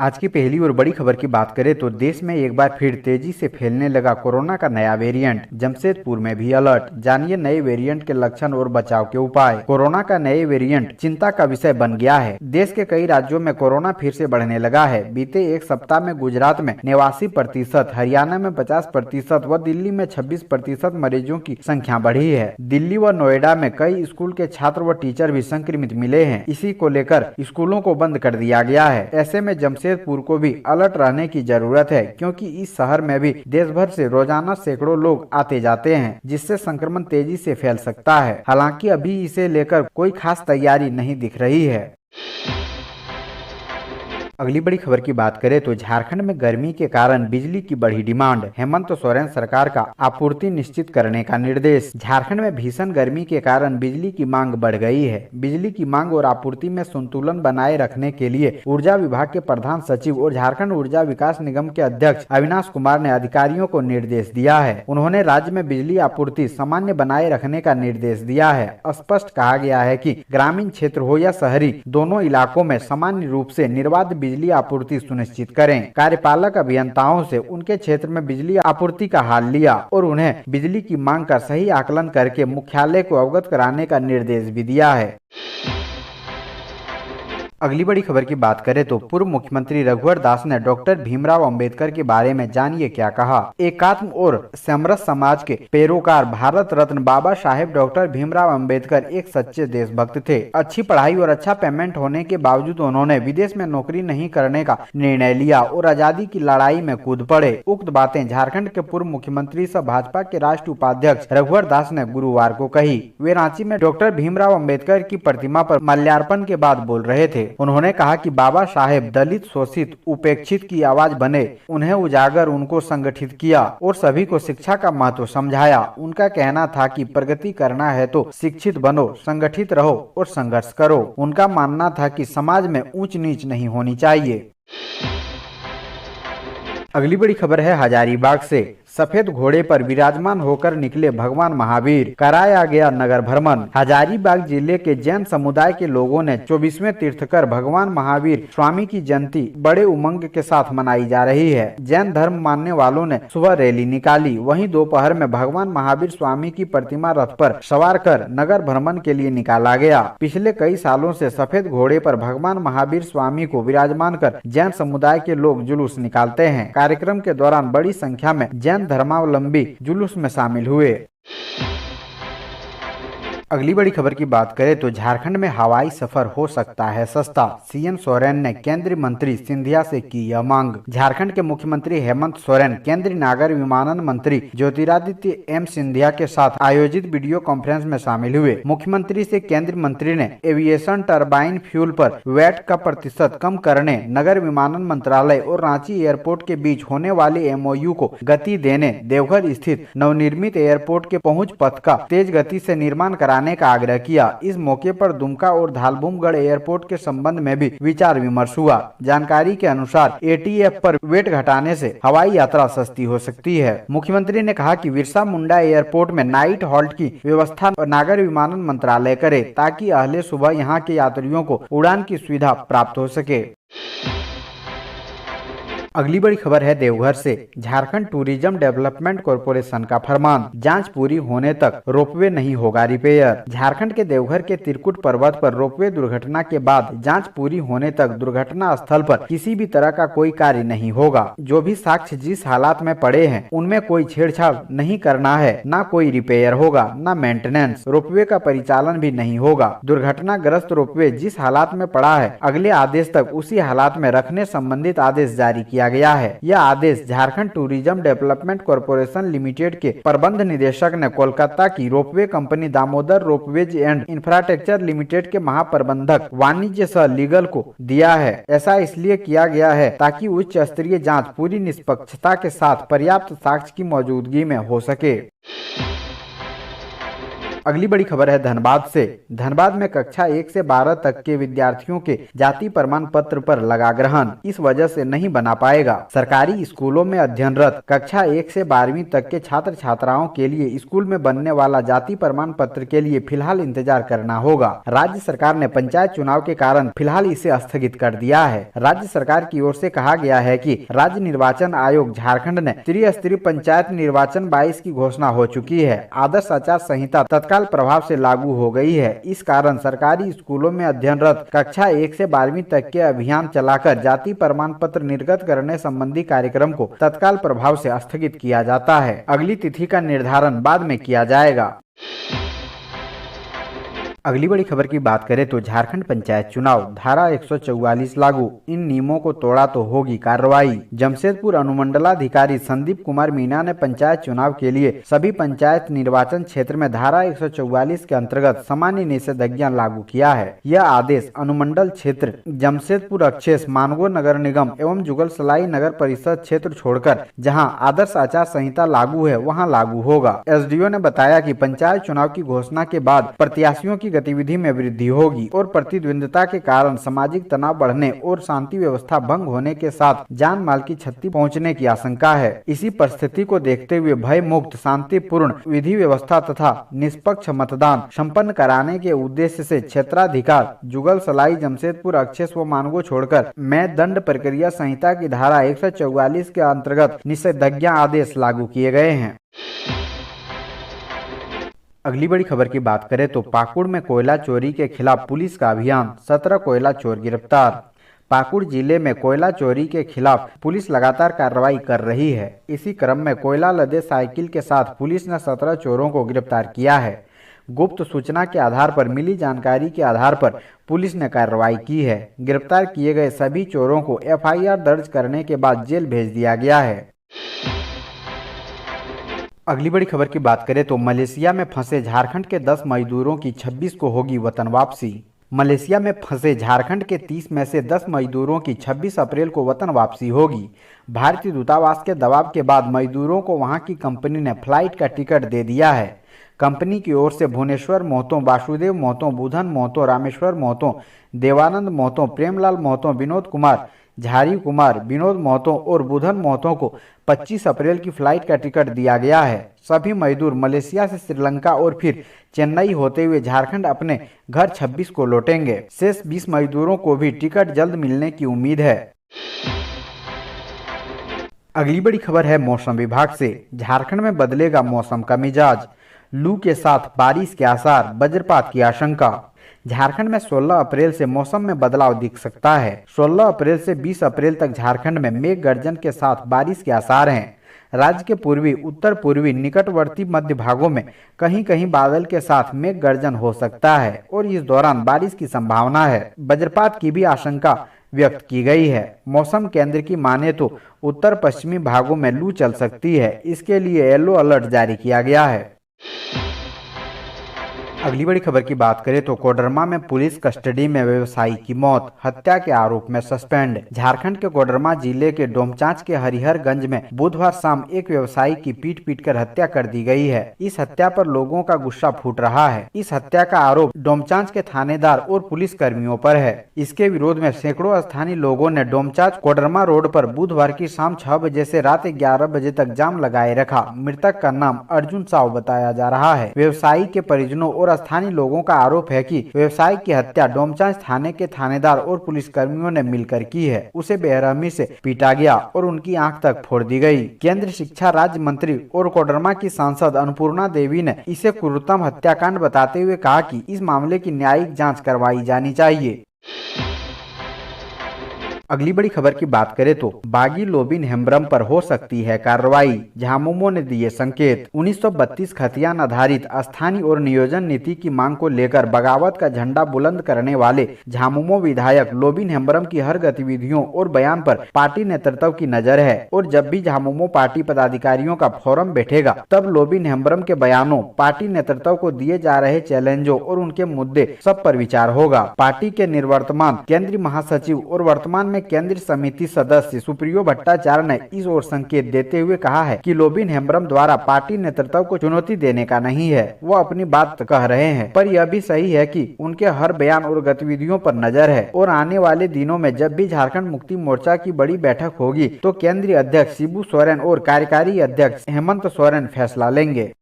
आज की पहली और बड़ी खबर की बात करें तो देश में एक बार फिर तेजी से फैलने लगा कोरोना का नया वेरिएंट। जमशेदपुर में भी अलर्ट। जानिए नए वेरिएंट के लक्षण और बचाव के उपाय। कोरोना का नए वेरिएंट चिंता का विषय बन गया है। देश के कई राज्यों में कोरोना फिर से बढ़ने लगा है। बीते एक सप्ताह में गुजरात में 89%, हरियाणा में 50% व दिल्ली में 26% मरीजों की संख्या बढ़ी है। दिल्ली व नोएडा में कई स्कूल के छात्र व टीचर भी संक्रमित मिले हैं। इसी को लेकर स्कूलों को बंद कर दिया गया है। ऐसे में जमशेदपुर को भी अलर्ट रहने की जरूरत है, क्योंकि इस शहर में भी देश भर से रोजाना सैकड़ों लोग आते जाते हैं, जिससे संक्रमण तेजी से फैल सकता है। हालांकि अभी इसे लेकर कोई खास तैयारी नहीं दिख रही है। अगली बड़ी खबर की बात करें तो झारखंड में गर्मी के कारण बिजली की बढ़ी डिमांड। हेमंत सोरेन सरकार का आपूर्ति निश्चित करने का निर्देश। झारखंड में भीषण गर्मी के कारण बिजली की मांग बढ़ गई है। बिजली की मांग और आपूर्ति में संतुलन बनाए रखने के लिए ऊर्जा विभाग के प्रधान सचिव और झारखंड ऊर्जा विकास निगम के अध्यक्ष अविनाश कुमार ने अधिकारियों को निर्देश दिया है। उन्होंने राज्य में बिजली आपूर्ति सामान्य बनाए रखने का निर्देश दिया है। स्पष्ट कहा गया है कि ग्रामीण क्षेत्र हो या शहरी, दोनों इलाकों में सामान्य रूप से निर्बाध बिजली आपूर्ति सुनिश्चित करें। कार्यपालक अभियंताओं से उनके क्षेत्र में बिजली आपूर्ति का हाल लिया और उन्हें बिजली की मांग का सही आकलन करके मुख्यालय को अवगत कराने का निर्देश भी दिया है। अगली बड़ी खबर की बात करें तो पूर्व मुख्यमंत्री रघुवर दास ने डॉक्टर भीमराव अंबेडकर के बारे में जानिए क्या कहा। एकात्म और समरस समाज के पैरोकार भारत रत्न बाबा साहेब डॉक्टर भीमराव अंबेडकर एक सच्चे देशभक्त थे। अच्छी पढ़ाई और अच्छा पेमेंट होने के बावजूद उन्होंने विदेश में नौकरी नहीं करने का निर्णय लिया और आजादी की लड़ाई में कूद पड़े। उक्त बातें झारखंड के पूर्व मुख्यमंत्री सह भाजपा के राष्ट्रीय उपाध्यक्ष रघुवर दास ने गुरुवार को कही। वे रांची में डॉक्टर भीमराव अंबेडकर की प्रतिमा पर माल्यार्पण के बाद बोल रहे थे। उन्होंने कहा कि बाबा साहेब दलित, शोषित, उपेक्षित की आवाज बने, उन्हें उजागर, उनको संगठित किया और सभी को शिक्षा का महत्व समझाया। उनका कहना था कि प्रगति करना है तो शिक्षित बनो, संगठित रहो और संघर्ष करो। उनका मानना था कि समाज में ऊंच नीच नहीं होनी चाहिए। अगली बड़ी खबर है हजारीबाग से। सफेद घोड़े पर विराजमान होकर निकले भगवान महावीर, कराया गया नगर भ्रमण। हजारीबाग जिले के जैन समुदाय के लोगों ने 24वें तीर्थकर भगवान महावीर स्वामी की जयंती बड़े उमंग के साथ मनाई जा रही है। जैन धर्म मानने वालों ने सुबह रैली निकाली, वहीं दोपहर में भगवान महावीर स्वामी की प्रतिमा रथ पर सवार कर नगर भ्रमण के लिए निकाला गया। पिछले कई सालों से सफेद घोड़े पर भगवान महावीर स्वामी को विराजमान कर जैन समुदाय के लोग जुलूस निकालते हैं। कार्यक्रम के दौरान बड़ी संख्या में जैन धर्मावलंबी जुलूस में शामिल हुए। अगली बड़ी खबर की बात करें तो झारखंड में हवाई सफर हो सकता है सस्ता। सीएम सोरेन ने केंद्रीय मंत्री सिंधिया से की यह मांग। झारखंड के मुख्यमंत्री हेमंत सोरेन केंद्रीय नागर विमानन मंत्री ज्योतिरादित्य एम सिंधिया के साथ आयोजित वीडियो कॉन्फ्रेंस में शामिल हुए। मुख्यमंत्री से केंद्रीय मंत्री ने एविएशन टरबाइन फ्यूल पर वैट का प्रतिशत कम करने, नगर विमानन मंत्रालय और रांची एयरपोर्ट के बीच होने वाले एमओयू को गति देने, देवघर स्थित नवनिर्मित एयरपोर्ट के पहुंच पथ का तेज गति से निर्माण कराने का आग्रह किया। इस मौके पर दुमका और धालभूमगढ़ एयरपोर्ट के संबंध में भी विचार विमर्श हुआ। जानकारी के अनुसार एटीएफ पर वेट घटाने से हवाई यात्रा सस्ती हो सकती है। मुख्यमंत्री ने कहा कि बिरसा मुंडा एयरपोर्ट में नाइट हॉल्ट की व्यवस्था नागर विमानन मंत्रालय करे, ताकि अगले सुबह यहां के यात्रियों को उड़ान की सुविधा प्राप्त हो सके। अगली बड़ी खबर है देवघर से। झारखंड टूरिज्म डेवलपमेंट कॉरपोरेशन का फरमान, जांच पूरी होने तक रोपवे नहीं होगा रिपेयर। झारखंड के देवघर के त्रिकुट पर्वत पर रोपवे दुर्घटना के बाद जांच पूरी होने तक दुर्घटना स्थल पर किसी भी तरह का कोई कार्य नहीं होगा। जो भी साक्ष्य जिस हालात में पड़े हैं उनमें कोई छेड़छाड़ नहीं करना है। न कोई रिपेयर होगा, न मेंटेनेंस। रोपवे का परिचालन भी नहीं होगा। दुर्घटनाग्रस्त रोपवे जिस हालात में पड़ा है अगले आदेश तक उसी हालात में रखने संबंधित आदेश जारी किया गया है। यह आदेश Jharkhand tourism development corporation limited के प्रबंध निदेशक ने कोलकाता की ropeway company Damodar ropeways and infrastructure limited के महाप्रबंधक वाणिज्य सह लीगल को दिया है। ऐसा इसलिए किया गया है ताकि उच्च स्तरीय जांच पूरी निष्पक्षता के साथ पर्याप्त साक्ष्य की मौजूदगी में हो सके। अगली बड़ी खबर है धनबाद से। धनबाद में कक्षा 1 से 12 तक के विद्यार्थियों के जाति प्रमाण पत्र पर लगा ग्रहण, इस वजह से नहीं बना पाएगा। सरकारी स्कूलों में अध्ययनरत कक्षा 1 से 12वीं तक के छात्र छात्राओं के लिए स्कूल में बनने वाला जाति प्रमाण पत्र के लिए फिलहाल इंतजार करना होगा। राज्य सरकार ने पंचायत चुनाव के कारण फिलहाल इसे स्थगित कर दिया है। राज्य सरकार की ओर से कहा गया है कि राज्य निर्वाचन आयोग झारखंड ने त्रिस्तरीय पंचायत निर्वाचन 22 की घोषणा हो चुकी है। आदर्श आचार संहिता तत्काल प्रभाव से लागू हो गई है। इस कारण सरकारी स्कूलों में अध्ययनरत कक्षा 1 से 12वीं तक के अभियान चलाकर जाति प्रमाण पत्र निर्गत करने संबंधी कार्यक्रम को तत्काल प्रभाव से स्थगित किया जाता है। अगली तिथि का निर्धारण बाद में किया जाएगा। अगली बड़ी खबर की बात करें तो झारखंड पंचायत चुनाव धारा 144 लागू, इन नियमों को तोड़ा तो होगी कार्रवाई। जमशेदपुर अनुमंडलाधिकारी संदीप कुमार मीणा ने पंचायत चुनाव के लिए सभी पंचायत निर्वाचन क्षेत्र में धारा 144 के अंतर्गत सामान्य निषेधाज्ञा लागू किया है। यह आदेश अनुमंडल क्षेत्र जमशेदपुर अक्षेस मानगो नगर निगम एवं जुगलसलाई नगर परिषद क्षेत्र छोड़कर जहाँ आदर्श आचार संहिता लागू है वहाँ लागू होगा। एसडीओ ने बताया कि पंचायत चुनाव की घोषणा के बाद प्रत्याशियों की गतिविधि में वृद्धि होगी और प्रतिद्वंदिता के कारण सामाजिक तनाव बढ़ने और शांति व्यवस्था भंग होने के साथ जान माल की क्षति पहुंचने की आशंका है। इसी परिस्थिति को देखते हुए भय मुक्त शांतिपूर्ण विधि व्यवस्था तथा निष्पक्ष मतदान संपन्न कराने के उद्देश्य से क्षेत्राधिकार जुगलसलाई जमशेदपुर अक्षेस व मानगो छोड़कर में दंड प्रक्रिया संहिता की धारा 144 के अंतर्गत निषेधाज्ञा आदेश लागू किए गए हैं। अगली बड़ी खबर की बात करें तो पाकुड़ में कोयला चोरी के खिलाफ पुलिस का अभियान, 17 कोयला चोर गिरफ्तार। पाकुड़ जिले में कोयला चोरी के खिलाफ पुलिस लगातार कार्रवाई कर रही है। इसी क्रम में कोयला लदे साइकिल के साथ पुलिस ने 17 चोरों को गिरफ्तार किया है। गुप्त सूचना के आधार पर मिली जानकारी के आधार पर पुलिस ने कार्रवाई की है। गिरफ्तार किए गए सभी चोरों को FIR दर्ज करने के बाद जेल भेज दिया गया है। अगली बड़ी खबर की बात करें तो मलेशिया में फंसे झारखंड के 10 मजदूरों की 26 को होगी वतन वापसी। मलेशिया में फंसे झारखंड के 30 में से 10 मजदूरों की 26 अप्रैल को वतन वापसी होगी। भारतीय दूतावास के दबाव के बाद मजदूरों को वहां की कंपनी ने फ्लाइट का टिकट दे दिया है। कंपनी की ओर से भुवनेश्वर महतो, वासुदेव महतो, बुधन महतो, रामेश्वर महतो, देवानंद महतो, प्रेमलाल महतो, विनोद कुमार, झारी कुमार, विनोद महतो और बुधन महतो को 25 अप्रैल की फ्लाइट का टिकट दिया गया है। सभी मजदूर मलेशिया से श्रीलंका और फिर चेन्नई होते हुए झारखंड अपने घर 26 को लौटेंगे। शेष 20 मजदूरों को भी टिकट जल्द मिलने की उम्मीद है। अगली बड़ी खबर है मौसम विभाग से। झारखंड में बदलेगा मौसम का मिजाज, लू के साथ बारिश के आसार, वज्रपात की आशंका। झारखंड में 16 अप्रैल से मौसम में बदलाव दिख सकता है। 16 अप्रैल से 20 अप्रैल तक झारखंड में मेघ गर्जन के साथ बारिश के आसार हैं। राज्य के पूर्वी, उत्तर पूर्वी, निकटवर्ती मध्य भागों में कहीं कहीं बादल के साथ मेघ गर्जन हो सकता है और इस दौरान बारिश की संभावना है। वज्रपात की भी आशंका व्यक्त की गई है। मौसम केंद्र की माने तो उत्तर पश्चिमी भागों में लू चल सकती है। इसके लिए येलो अलर्ट जारी किया गया है। अगली बड़ी खबर की बात करें तो कोडरमा में पुलिस कस्टडी में व्यवसायी की मौत, हत्या के आरोप में सस्पेंड। झारखंड के कोडरमा जिले के डोमचांच के हरिहरगंज में बुधवार शाम एक व्यवसायी की पीट कर हत्या कर दी गई है। इस हत्या पर लोगों का गुस्सा फूट रहा है। इस हत्या का आरोप डोमचांच के थानेदार और पुलिस कर्मियों पर है। इसके विरोध में सैकड़ों स्थानीय लोगों ने डोमचांच कोडरमा रोड पर बुधवार की शाम 6 बजे से रात 11 बजे तक जाम लगाए रखा। मृतक का नाम अर्जुन साव बताया जा रहा है। व्यवसायी के परिजनों और स्थानीय लोगों का आरोप है कि व्यवसायी की हत्या डोमचांच थाने के थानेदार और पुलिस कर्मियों ने मिलकर की है। उसे बेरहमी से पीटा गया और उनकी आंख तक फोड़ दी गई। केंद्रीय शिक्षा राज्य मंत्री और कोडरमा की सांसद अन्नपूर्णा देवी ने इसे क्रूरतम हत्याकांड बताते हुए कहा कि इस मामले की न्यायिक जांच करवाई जानी चाहिए। अगली बड़ी खबर की बात करें तो बागी लोबिन हेम्ब्रम पर हो सकती है कार्रवाई, झामुमो ने दिए संकेत। 1932 खतियान आधारित स्थानीय और नियोजन नीति की मांग को लेकर बगावत का झंडा बुलंद करने वाले झामुमो विधायक लोबिन हेम्ब्रम की हर गतिविधियों और बयान पर पार्टी नेतृत्व की नजर है और जब भी झामुमो पार्टी पदाधिकारियों का फोरम बैठेगा तब लोबिन हेम्ब्रम के बयानों, पार्टी नेतृत्व को दिए जा रहे चैलेंजों और उनके मुद्दे सब पर विचार होगा। पार्टी के निवर्तमान केंद्रीय महासचिव और वर्तमान में ने केंद्रीय समिति सदस्य सुप्रियो भट्टाचार्य ने इस ओर संकेत देते हुए कहा है कि लोबिन हेम्ब्रम द्वारा पार्टी नेतृत्व को चुनौती देने का नहीं है, वो अपनी बात कह रहे हैं, पर यह भी सही है कि उनके हर बयान और गतिविधियों पर नजर है और आने वाले दिनों में जब भी झारखंड मुक्ति मोर्चा की बड़ी बैठक होगी तो केंद्रीय अध्यक्ष शिबू सोरेन और कार्यकारी अध्यक्ष हेमंत सोरेन फैसला लेंगे।